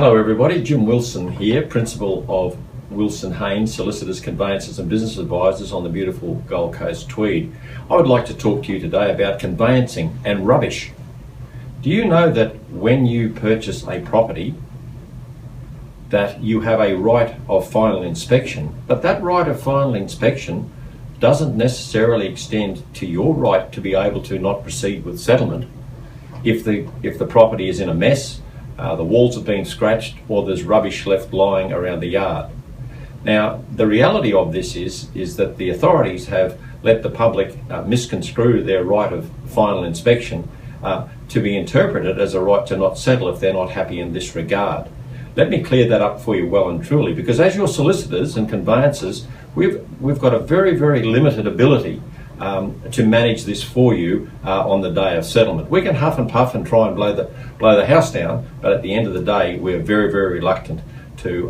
Hello everybody, Jim Wilson here, Principal of Wilson Haynes, Solicitors, Conveyancers and Business Advisors on the beautiful Gold Coast Tweed. I would like to talk to you today about conveyancing and rubbish. Do you know that when you purchase a property that you have a right of final inspection, but that right of final inspection doesn't necessarily extend to your right to be able to not proceed with settlement if the property is in a mess, the walls have been scratched, or there's rubbish left lying around the yard. Now, the reality of this is that the authorities have let the public misconstrue their right of final inspection to be interpreted as a right to not settle if they're not happy in this regard. Let me clear that up for you well and truly, because as your solicitors and conveyancers, we've got a very, very limited ability to manage this for you on the day of settlement. We can huff and puff and try and blow the house down, but at the end of the day, we're very, very reluctant to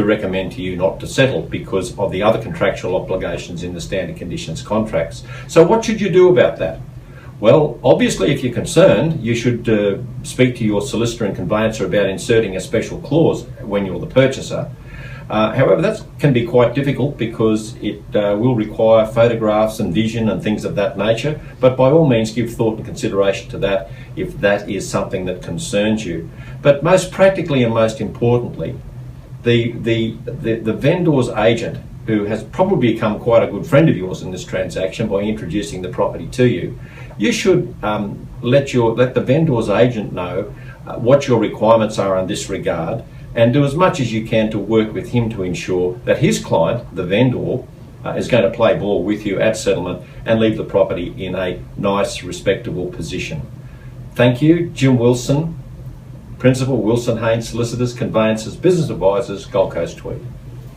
recommend to you not to settle because of the other contractual obligations in the standard conditions contracts. So what should you do about that? Well, obviously, if you're concerned, you should speak to your solicitor and conveyancer about inserting a special clause when you're the purchaser. However, that can be quite difficult because it will require photographs and vision and things of that nature, but by all means give thought and consideration to that if that is something that concerns you. But most practically and most importantly, the vendor's agent, who has probably become quite a good friend of yours in this transaction by introducing the property to you, you should let the vendor's agent know what your requirements are in this regard, and do as much as you can to work with him to ensure that his client, the vendor, is going to play ball with you at settlement and leave the property in a nice, respectable position. Thank you, Jim Wilson, Principal, Wilson Haynes, Solicitors, Conveyancers, Business Advisors, Gold Coast Tweed.